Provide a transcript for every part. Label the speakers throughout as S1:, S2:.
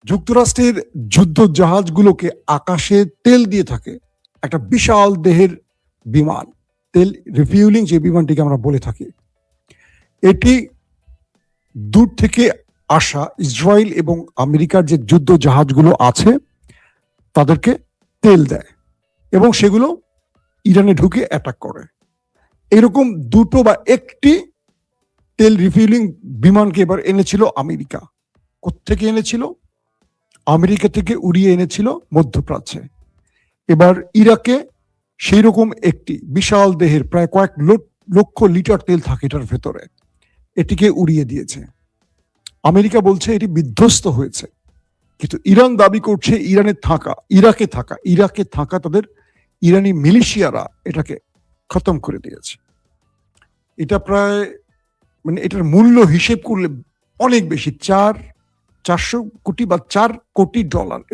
S1: যুক্তরাষ্ট্রের যুদ্ধ জাহাজগুলোকে আকাশে তেল দিয়ে থাকে একটা বিশাল দেহের বিমান, তেল রিফিউলিং যে বিমানটিকে আমরা বলে থাকি। এটি দূর থেকে আসা ইসরায়েল এবং আমেরিকার যে যুদ্ধ জাহাজগুলো আছে তাদেরকে তেল দেয় এবং সেগুলো ইরানে ঢুকে অ্যাটাক করে। এরকম দুটো বা একটি তেল রিফিউলিং বিমানকে এবার এনেছিল আমেরিকা। কোত্থেকে এনেছিল? আমেরিকা থেকে উড়িয়ে এনেছিল মধ্যপ্রাচ্যে। এবার ইরাকে সেই রকম একটি বিশাল দেহের প্রায় কয়েক লক্ষ লিটার তেল থাকে এটার ভেতরে, এটিকে উড়িয়ে দিয়েছে। আমেরিকা বলছে এটি বিধ্বস্ত হয়েছে, কিন্তু ইরান দাবি করছে ইরাকে থাকা তাদের ইরানি মিলিশিয়ারা এটাকে খতম করে দিয়েছে। এটা প্রায় এটার মূল্য হিসেব করলে অনেক বেশি, 400 কোটি বা $4 কোটি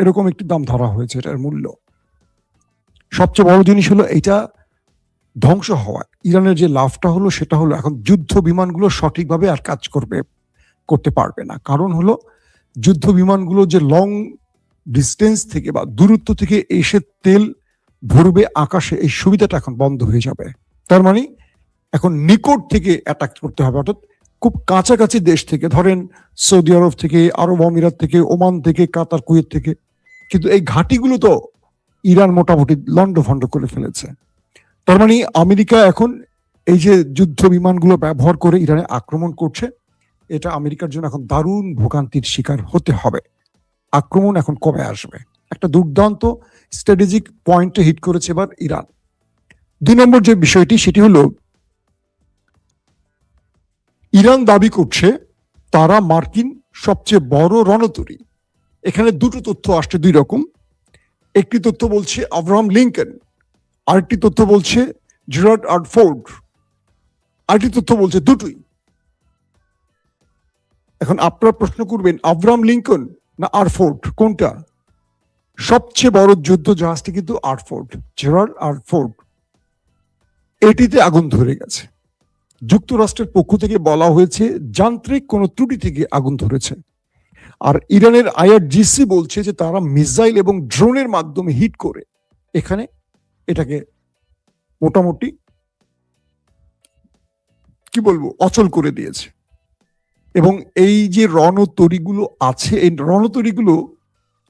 S1: এরকম একটি দাম ধরা হয়েছে এটার মূল্য। সবচেয়ে বড় জিনিস হলো এটা ধ্বংস হওয়া। ইরানের যে লাভটা হলো সেটা হলো এখন যুদ্ধ বিমানগুলো সঠিকভাবে আর কাজ করতে পারবে না। কারণ হলো যুদ্ধ বিমানগুলো যে লং ডিস্টেন্স থেকে বা দূরত্ব থেকে এসে তেল ভরবে আকাশে, এই সুবিধাটা এখন বন্ধ হয়ে যাবে। তার মানে এখন নিকট থেকে অ্যাটাক করতে হবে, অর্থাৎ খুব কাছাকাছি দেশ থেকে, ধরেন সৌদি আরব থেকে, আরব আমিরাত থেকে, ওমান থেকে, কাতার, কুয়েত থেকে। কিন্তু এই ঘাঁটিগুলো তো ইরান মোটামুটি লন্ডভন্ড করে ফেলেছে। তার মানে আমেরিকা এখন এই যে যুদ্ধ বিমানগুলো ব্যবহার করে ইরানে আক্রমণ করছে, এটা আমেরিকার জন্য এখন দারুণ ভোগান্তির শিকার হতে হবে। আক্রমণ এখন কবে আসবে? একটা দুর্দান্ত স্ট্র্যাটেজিক পয়েন্টে হিট করেছে এবার ইরান। 2 নম্বর যে বিষয়টি সেটি হলো ইরান দাবি করছে তারা মার্কিন সবচেয়ে বড় রণতরী। এখানে দুটো তথ্য আসছে, 2 রকম। একটি তথ্য বলছে আব্রাহাম লিঙ্কন, আরেকটি তথ্য বলছে জেরার্ড আর ফোর্ড, আরেকটি তথ্য বলছে দুটোই। এখন আপনারা প্রশ্ন করবেন আব্রাহাম লিঙ্কন না আর ফোর্ড কোনটা? সবচেয়ে বড় যুদ্ধ জাহাজটি কিন্তু R Ford, Gerald R Ford. এটিতে আগুন ধরে গেছে। যুক্তরাষ্ট্রের পক্ষ থেকে বলা হয়েছে যান্ত্রিক কোনো ত্রুটি থেকে আগুন ধরেছে। আর ইরানের আইআরজিসি বলছে যে তারা মিসাইল এবং ড্রোনের মাধ্যমে হিট করে এখানে এটাকে মোটামুটি কি বলবো অচল করে দিয়েছে। এবং এই যে রণতরীগুলো আছে, এই রণতরীগুলো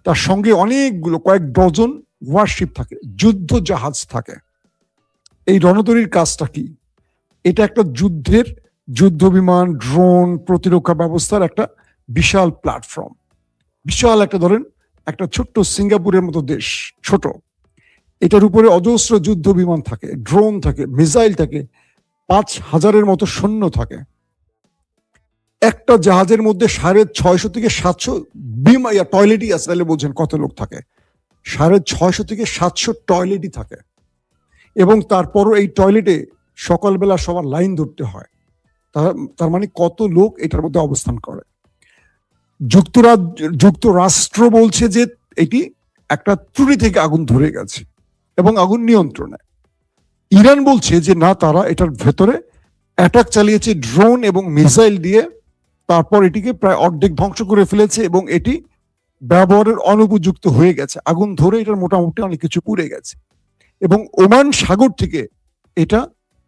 S1: তার সঙ্গে অনেকগুলো কয়েক ডজন ওয়ারশিপ থাকে, যুদ্ধ জাহাজ থাকে। এই রণতরীর কাজটা কি? এটা একটা যুদ্ধ বিমান, ড্রোন, প্রতিরক্ষা ব্যবস্থার একটা বিশাল প্ল্যাটফর্ম। বিশাল একটা, ধরেন একটা ছোট্ট সিঙ্গাপুরের মতো দেশ, ছোট, এটার উপরে অজস্র যুদ্ধ বিমান থাকে, ড্রোন থাকে, মিসাইল থাকে, 5000-এর মতো সৈন্য থাকে। একটা জাহাজের মধ্যে 650 থেকে 700 টয়লেটই আছে, তাহলে বলছেন কত লোক থাকে? 650 থেকে 700 টয়লেটই থাকে। এবং তারপরও এই টয়লেটে সকালবেলা সবার লাইন ধরতে হয়। তার মানে কত লোক এটার মধ্যে অবস্থান করে। যুক্তরাষ্ট্র বলছে যে এটি একটা ত্রুটি থেকে আগুন ধরে গেছে এবং আগুন নিয়ন্ত্রণে। ইরান বলছে যে না, তারা এটার ভেতরে অ্যাটাক চালিয়েছে ড্রোন এবং মিসাইল দিয়ে, তারপর এটিকে প্রায় অর্ধেক ধ্বংস করে ফেলেছে এবং এটি ব্যবহারের অনুপযুক্ত হয়ে গেছে। আগুন ধরে এটার মোটামুটি অনেক কিছু পুড়ে গেছে এবং ওমান সাগর থেকে এটা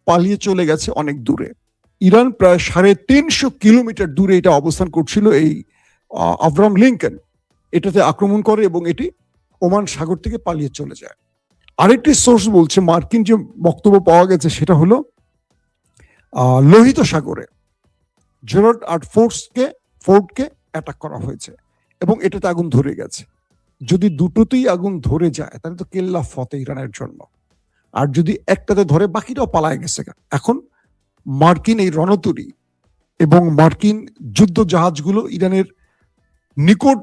S1: পালিয়ে চলে গেছে অনেক দূরে। ইরান প্রায় 350 কিলোমিটার দূরে এটা অবস্থান করছিল। এই আব্রাহাম লিঙ্কন এটাতে আক্রমণ করে এবং এটি ওমান সাগর থেকে পালিয়ে চলে যায়। আরেকটি সোর্স বলছে, মার্কিন যে বক্তব্য পাওয়া গেছে সেটা হলো লোহিত সাগরে জেরার্ড আর ফোর্ডকে অ্যাটাক করা হয়েছে এবং এটাতে আগুন ধরে গেছে। যদি দুটোতেই আগুন ধরে যায় তাহলে তো কেল্লা ফতে ইরানের জন্য। আর যদি একটাতে ধরে বাকিটাও পালায় গেছে। এখন মার্কিন এই রণতরী এবং মার্কিন যুদ্ধ জাহাজগুলো ইরানের নিকট,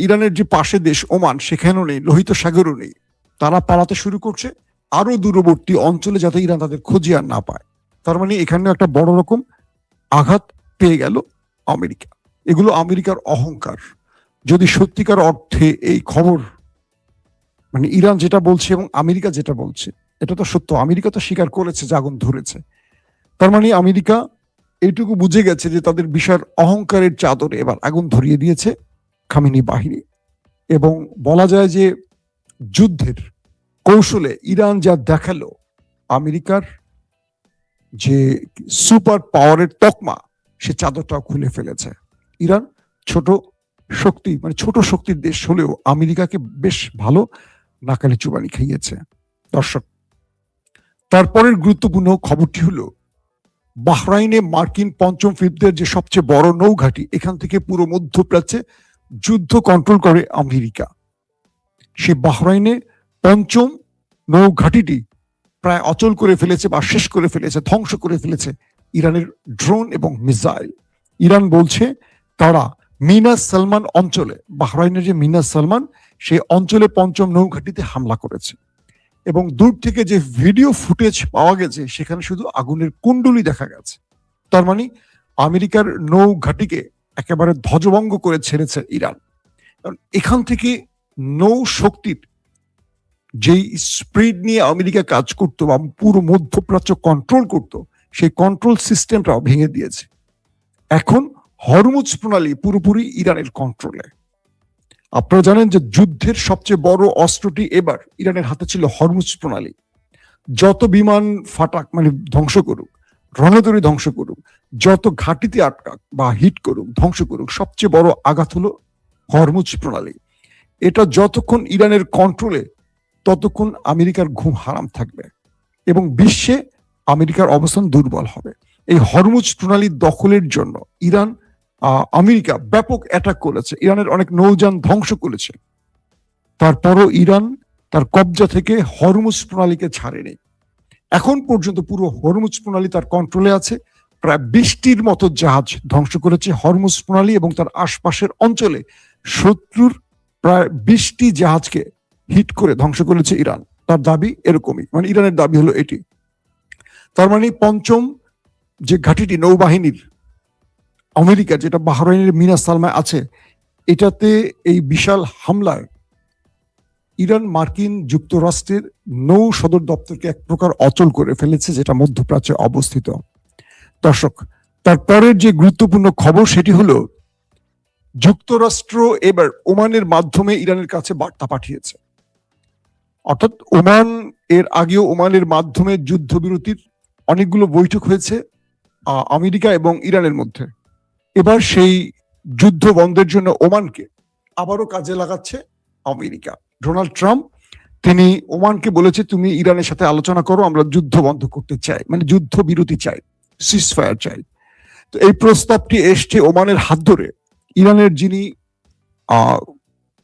S1: ইরানের যে পাশে দেশ ওমান সেখানেও নেই, লোহিত সাগরও নেই। তারা পালাতে শুরু করছে আরো দূরবর্তী অঞ্চলে, যাতে ইরান তাদের খোঁজে আর না পায়। তার মানে এখানে একটা বড় রকম আঘাত পেয়ে গেল আমেরিকা। এগুলো আমেরিকার অহংকার। যদি সত্যিকার অর্থে এই খবর, ইরান যেটা বলছে এবং আমেরিকা যেটা বলছে এটা তো সত্য, আমেরিকা তো স্বীকার করেছে যে আগুন ধরেছে। তার মানে আমেরিকা এইটুকু বুঝে গেছে যে তাদের বিশাল অহংকারের চাদরে এবার আগুন ধরিয়ে দিয়েছে খামেনি বাহিনী। এবং বলা যায় যে যুদ্ধের কৌশলে ইরান যা দেখালো, আমেরিকার যে সুপার পাওয়ারের তকমা সে চাদরটাও খুলে ফেলেছে। ইরান ছোট শক্তি, মানে ছোট শক্তির দেশ হলেও আমেরিকাকে বেশ ভালো নাকানি চুবানি খাইয়েছে। দর্শক, তারপরের গুরুত্বপূর্ণ খবরটি হলো বাহরাইনে মার্কিন পঞ্চম ফ্লিটের যে সবচেয়ে বড় নৌঘাঁটি, এখান থেকে পুরো মধ্যপ্রাচ্যে যুদ্ধ কন্ট্রোল করে আমেরিকা। সে বাহরাইনে পঞ্চম নৌঘাঁটিটি প্রায় অচল করে ফেলেছে বা শেষ করে ফেলেছে, ধ্বংস করে ফেলেছে ইরানের ড্রোন এবং মিসাইল। ইরান বলছে তারা মিনাস সালমান অঞ্চলে, বাহরাইনের যে মিনাস সালমান, সেই অঞ্চলে পঞ্চম নৌঘাঁটিতে হামলা করেছে এবং দূর থেকে যে ভিডিও ফুটেজ পাওয়া গেছে সেখানে শুধু আগুনের কুণ্ডলি দেখা গেছে। তার মানে আমেরিকার নৌঘাঁটিকে একেবারে ধ্বজভঙ্গ করে ছেড়েছে ইরান। কারণ এখান থেকে নৌ শক্তির যেই স্পিড নিয়ে আমেরিকা কাজ করতো বা পুরো মধ্যপ্রাচ্য কন্ট্রোল করত, সেই কন্ট্রোল সিস্টেমটাও ভেঙে দিয়েছে। এখন হরমুজ প্রণালী পুরোপুরি ইরানের কন্ট্রোলে। আপনারা জানেন যে যুদ্ধের সবচেয়ে বড় অস্ত্রটি এবার ইরানের হাতে ছিল হরমুজ প্রণালী। যত বিমান ফাটাক, মানে ধ্বংস করুক, রণতরী ধ্বংস করুক, যত ঘাঁটিতে আটকাক বা হিট করুক, ধ্বংস করুক, সবচেয়ে বড় আঘাত হলো হরমুজ প্রণালী। এটা যতক্ষণ ইরানের কন্ট্রোলে ততক্ষণ আমেরিকার ঘুম হারাম থাকবে এবং বিশ্বে আমেরিকার অবস্থান দুর্বল হবে। এই হরমুজ প্রণালী দখলের জন্য ইরান, আমেরিকা ব্যাপক অ্যাটাক করেছে, ইরানের অনেক নৌযান ধ্বংস করেছে। তারপরও ইরান তার কবজা থেকে হরমুজ প্রণালীকে ছাড়েনি। এখন পর্যন্ত পুরো হরমুজ প্রণালী তার কন্ট্রোলে আছে। প্রায় 20টির মতো জাহাজ ধ্বংস করেছে হরমুজ প্রণালী এবং তার আশপাশের অঞ্চলে শত্রুর প্রায় 20টি জাহাজকে হিট করে ধ্বংস করেছে ইরান। তার দাবি এরকমই, মানে ইরানের দাবি হলো এটি। তার মানে পঞ্চম যে ঘাঁটিটি নৌবাহিনীর আমেরিকা, যেটা বাহরাইনের মিনাস সালমায় আছে, এটাতে এই বিশাল হামলায় ইরান মার্কিন যুক্তরাষ্ট্রের নৌ সদর দপ্তরকে এক প্রকার অচল করে ফেলেছে, যেটা মধ্যপ্রাচ্যে অবস্থিত। দর্শক, তারপরের যে গুরুত্বপূর্ণ খবর সেটি হলো যুক্তরাষ্ট্র এবার ওমানের মাধ্যমে ইরানের কাছে বার্তা পাঠিয়েছে। অর্থাৎ ওমান, এর আগেও ওমানের মাধ্যমে যুদ্ধবিরতির অনেকগুলো বৈঠক হয়েছে আমেরিকা এবং ইরানের মধ্যে। এবার সেই যুদ্ধ বন্ধের জন্য ওমানকে আবারও কাজে লাগাচ্ছে আমেরিকা। ডোনাল্ড ট্রাম্প তিনি ওমানকে বলেছে, তুমি ইরানের সাথে আলোচনা করো, আমরা যুদ্ধ বন্ধ করতে চাই, মানে যুদ্ধ বিরতি চাই, সিজফায়ার চাই। তো এই প্রস্তাবটি এসছে ওমানের হাত ধরে ইরানের যিনি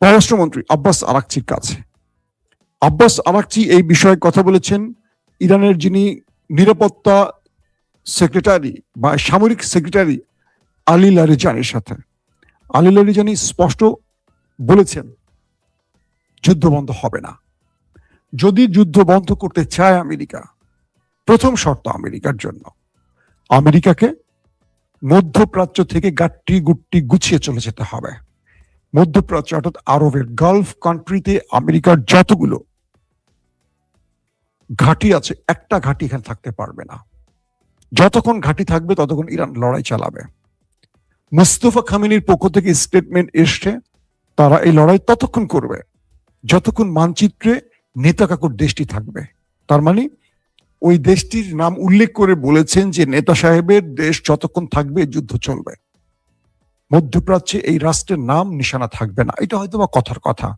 S1: পররাষ্ট্রমন্ত্রী আব্বাস আরাকচির কাছে। আব্বাস আরাকচি এই বিষয়ে কথা বলেছেন ইরানের যিনি নিরাপত্তা সেক্রেটারি বা সামরিক সেক্রেটারি আলী লারিজানির সাথে। আলী লারিজানি স্পষ্ট বলেছেন যুদ্ধ বন্ধ হবে না। যদি যুদ্ধ বন্ধ করতে চায় আমেরিকা, প্রথম শর্ত আমেরিকার জন্য, আমেরিকাকে মধ্যপ্রাচ্য থেকে গাট্টি গুট্টি গুছিয়ে চলে যেতে হবে। মধ্যপ্রাচ্য অর্থাৎ আরবের গালফ কান্ট্রিতে আমেরিকার যতগুলো ঘাঁটি আছে, একটা ঘাঁটি এখানে থাকতে পারবে না। যতক্ষণ ঘাঁটি থাকবে ততক্ষণ ইরান লড়াই চালাবে। মুস্তফা খামেনির পক্ষ থেকে স্টেটমেন্ট এসছে, তারা এই লড়াই ততক্ষণ করবে যতক্ষণ মানচিত্রে নেতাকাকুর দেশটি থাকবে। তার মানে ওই দেশটির নাম উল্লেখ করে বলেছেন যে নেতা সাহেবের দেশ যতক্ষণ থাকবে যুদ্ধ চলবে। মধ্যপ্রাচ্যে এই রাষ্ট্রের নাম নিশানা থাকবে না। এটা হয়তো বা কথার কথা,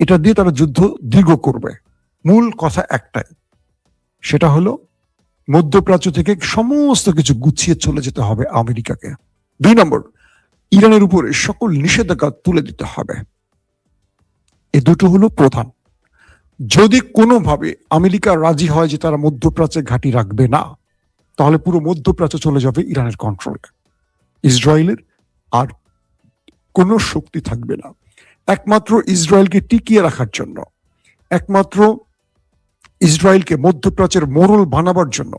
S1: এটা দিয়ে তারা যুদ্ধ দীর্ঘ করবে। মূল কথা একটাই, সেটা হলো মধ্যপ্রাচ্য থেকে সমস্ত কিছু গুছিয়ে চলে যেতে হবে আমেরিকাকে। 2 নম্বর, ইরানের উপরে সকল নিষেধাজ্ঞা তুলে দিতে হবে। এ দুটো হলো প্রধান। যদি কোনোভাবে আমেরিকা রাজি হয় যে তারা মধ্যপ্রাচ্যে ঘাঁটি রাখবে না, তাহলে পুরো মধ্যপ্রাচ্য চলে যাবে ইরানের কন্ট্রোলে। ইসরায়েলের আর কোনো শক্তি থাকবে না। একমাত্র ইসরায়েলকে টিকিয়ে রাখার জন্য, একমাত্র ইসরায়েলকে মধ্যপ্রাচ্যের মোড়ল বানাবার জন্য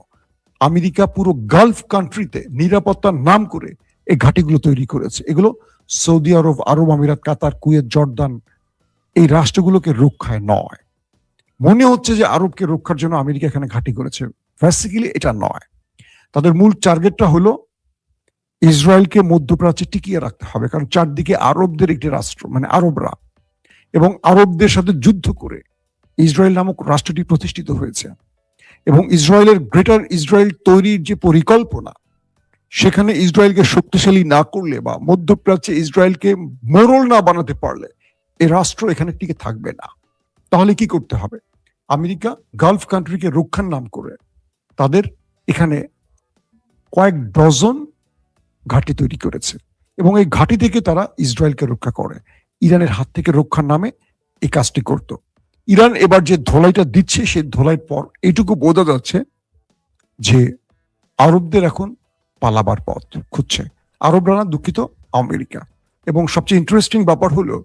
S1: আমেরিকা পুরো গালফ কান্ট্রিতে নিরাপত্তার নাম করে এই ঘাঁটিগুলো তৈরি করেছে। এগুলো সৌদি আরব, আরব আমিরাত, কাতার, কুয়েত, জর্দান, এই রাষ্ট্রগুলোকে রক্ষায় নয়। মনে হচ্ছে যে আরবকে রক্ষার জন্য আমেরিকা এখানে ঘাঁটি করেছে, বেসিক্যালি এটা নয়। তাদের মূল টার্গেটটা হলো ইসরায়েলকে মধ্যপ্রাচ্যে টিকিয়ে রাখতে হবে, কারণ চারদিকে আরবদের একটি রাষ্ট্র, মানে আরবরা, এবং আরবদের সাথে যুদ্ধ করে ইসরায়েল নামক রাষ্ট্রটি প্রতিষ্ঠিত হয়েছে। এবং ইসরায়েলের গ্রেটার ইসরায়েল তৈরির যে পরিকল্পনা, সেখানে ইসরায়েলকে শক্তিশালী না করলে বা মধ্যপ্রাচ্যে ইসরায়েলকে মোড়ল না বানাতে পারলে এই রাষ্ট্র এখানে টিকে থাকবে না। তাহলে কি করতে হবে? আমেরিকা গালফ কান্ট্রিকে রক্ষার নাম করে তাদের এখানে কয়েক ডজন ঘাঁটি তৈরি করেছে এবং এই ঘাঁটি থেকে তারা ইসরায়েলকে রক্ষা করে। ইরানের হাত থেকে রক্ষার নামে এই কাজটি করত। ইরান এবার যে ধোলাইটা দিচ্ছে, সেই ধোলাইয়ের পর এইটুকু বোঝা যাচ্ছে যে আরবদের এখন পালাবার পথ খুঁজছে। আরবরা না, দুঃখিত, আমেরিকা। এবং সবচেয়ে ইন্টারেস্টিং ব্যাপার হলো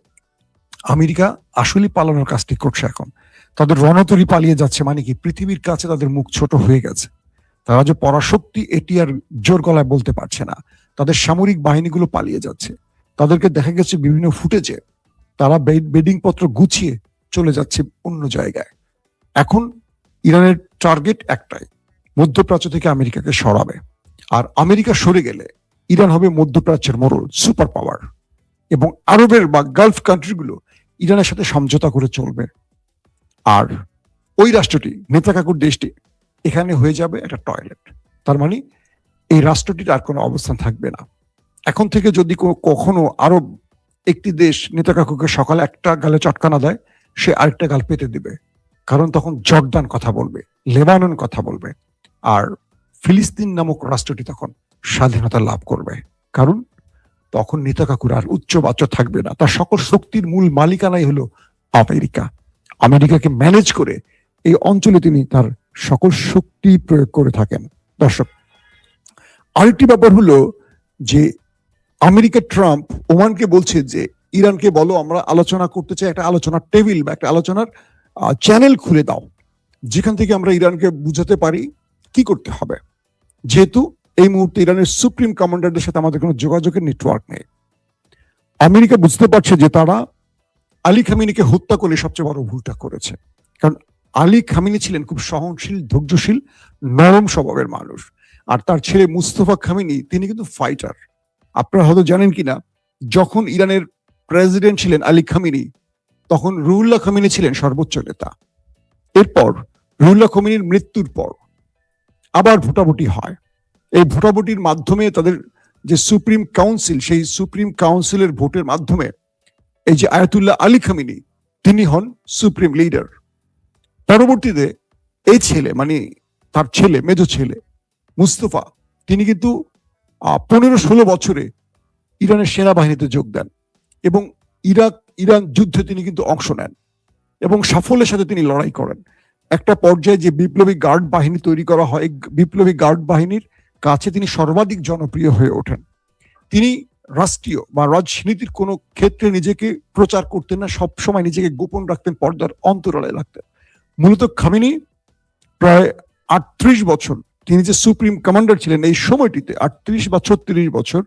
S1: আমেরিকা আসলে পালানোর কাজটি করছে এখন। তাদের রণতরী পালিয়ে যাচ্ছে, মানে কি পৃথিবীর কাছে তাদের মুখ ছোট হয়ে গেছে। তারা যে পরাশক্তি এটি আর জোর গলায় বলতে পারছে না। তাদের সামরিক বাহিনীগুলো পালিয়ে যাচ্ছে। তাদেরকে দেখা গেছে বিভিন্ন ফুটেজে তারা বেডিং পত্র গুছিয়ে চলে যাচ্ছে অন্য জায়গায়। এখন ইরানের টার্গেট একটাই, মধ্যপ্রাচ্য থেকে আমেরিকাকে সরাবে। আর আমেরিকা সরে গেলে ইরান হবে মধ্যপ্রাচ্যের মোড়ল, সুপার পাওয়ার। এবং আরবের বা গালফ কান্ট্রিগুলো ইরানের সাথে সমঝোতা করে চলবে। আর ওই রাষ্ট্রটি, নেতাকাকুর দেশটি, এখানে হয়ে যাবে একটা টয়লেট। তার মানে এই রাষ্ট্রটির আর কোনো অবস্থান থাকবে না। এখন থেকে যদি কখনো আরব একটি দেশ নেতাকাকুকে সকালে একটা গালে চটকানা দেয়, সে আরেকটা গাল পেতে দিবে। কারণ তখন জর্দান কথা বলবে, লেবানন কথা বলবে, আর ফিলিস্তিন নামক রাষ্ট্রটি তখন স্বাধীনতা লাভ করবে। কারণ তখন নেতাকাকুর আর উচ্চ বাচ্চ থাকবে না। তার সকল শক্তির মূল মালিকানাই হলো আমেরিকা। আমেরিকাকে ম্যানেজ করে এই অঞ্চলে তিনি তার সকল শক্তি প্রয়োগ করে থাকেন। দর্শক, আরেকটি ব্যাপার হলো যে আমেরিকা, ট্রাম্প ওমানকে বলছে যে ইরানকে বলো আমরা আলোচনা করতে চাই, একটা আলোচনার টেবিল বা একটা আলোচনার চ্যানেল খুলে দাও, যেখান থেকে আমরা ইরানকে বুঝাতে পারি কি করতে হবে। যেহেতু এই মুহূর্তে ইরানের সুপ্রিম কমান্ডারদের সাথে আমাদের কোনো যোগাযোগের নেটওয়ার্ক নেই। আমেরিকা বুঝতে পারছে যে তারা আলী খামিনিকে হত্যা করে সবচেয়ে বড় ভুলটা করেছে। কারণ আলী খামিনি ছিলেন খুব সহনশীল, ধৈর্যশীল, নরম স্বভাবের মানুষ। আর তার ছেলে মুস্তফা খামিনি, তিনি কিন্তু ফাইটার। আপনারা হয়তো জানেন কিনা, যখন ইরানের প্রেসিডেন্ট ছিলেন আলী খামিনি, তখন রুহুল্লাহ খামিনি ছিলেন সর্বোচ্চ নেতা। এরপর রুহুল্লাহ খামিনির মৃত্যুর পর আবার ভোটাভুটি হয়। এই ভোটাভুটির মাধ্যমে তাদের যে সুপ্রিম কাউন্সিল, সেই সুপ্রিম কাউন্সিলের ভোটের মাধ্যমে এই যে আয়াতুল্লাহ আলী খামিনি, তিনি হন সুপ্রিম লিডার। পরবর্তীতে এই ছেলে, মানে তার ছেলে, মেজ ছেলে মুস্তফা, তিনি কিন্তু 15-16 বছরে ইরানের সেনাবাহিনীতে যোগ দেন এবং ইরান যুদ্ধে তিনি কিন্তু অংশ নেন এবং সাফল্যের সাথে তিনি লড়াই করেন। একটা পর্যায়ে যে বিপ্লবী গার্ড বাহিনী তৈরি করা হয়, বিপ্লবী গার্ড বাহিনীর কাছে তিনি সর্বাধিক জনপ্রিয় হয়ে ওঠেন। তিনি রাষ্ট্রীয় বা রাজনীতির কোনো ক্ষেত্রে নিজেকে প্রচার করতেন না, সবসময় নিজেকে গোপন রাখতেন, পর্দার অন্তরালে রাখতেন। মূলত খামিনি প্রায় 38 বছর তিনি যে সুপ্রিম কমান্ডার ছিলেন, এই সময়টিতে 38 বা 36 বছর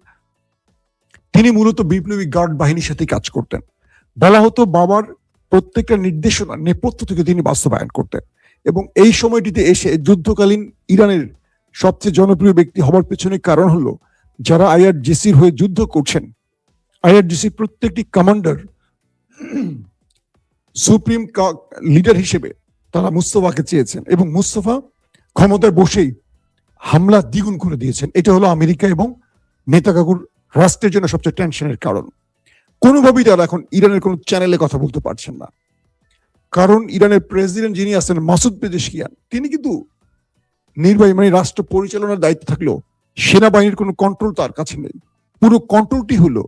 S1: তিনি মূলত বিপ্লবী গার্ড বাহিনীর সাথে কাজ করতেন। বলা হতো বাবার প্রত্যেকটা নির্দেশনা নেপথ্য থেকে তিনি বাস্তবায়ন করতেন। এবং এই সময়টিতে এসে যুদ্ধকালীন ইরানের সবচেয়ে জনপ্রিয় ব্যক্তি হবার পেছনে কারণ হলো, যারা আইআরজিসির হয়ে যুদ্ধ করছেন, আইআরজিসির প্রত্যেকটি কমান্ডার সুপ্রিম লিডার হিসেবে তারা মুস্তফাকে চেয়েছেন এবং মুস্তফা ক্ষমতায় বসেই হামলা দ্বিগুণ করে দিয়েছেন। এটা হলো আমেরিকা এবং নেতাকাকুর রাষ্ট্রের জন্য সবচেয়ে টেনশনের কারণ। কোনোভাবেই তারা এখন ইরানের কোনো চ্যানেলে কথা বলতে পারছেন না, কারণ ইরানের প্রেসিডেন্ট যিনি আছেন মাসুদ পেজেশকিয়ান, তিনি কিন্তু নির্বাহী, মানে রাষ্ট্র পরিচালনার দায়িত্ব থাকলেও সেনাবাহিনীর কোনো কন্ট্রোল তার কাছে নেই। পুরো কন্ট্রোলটি হলো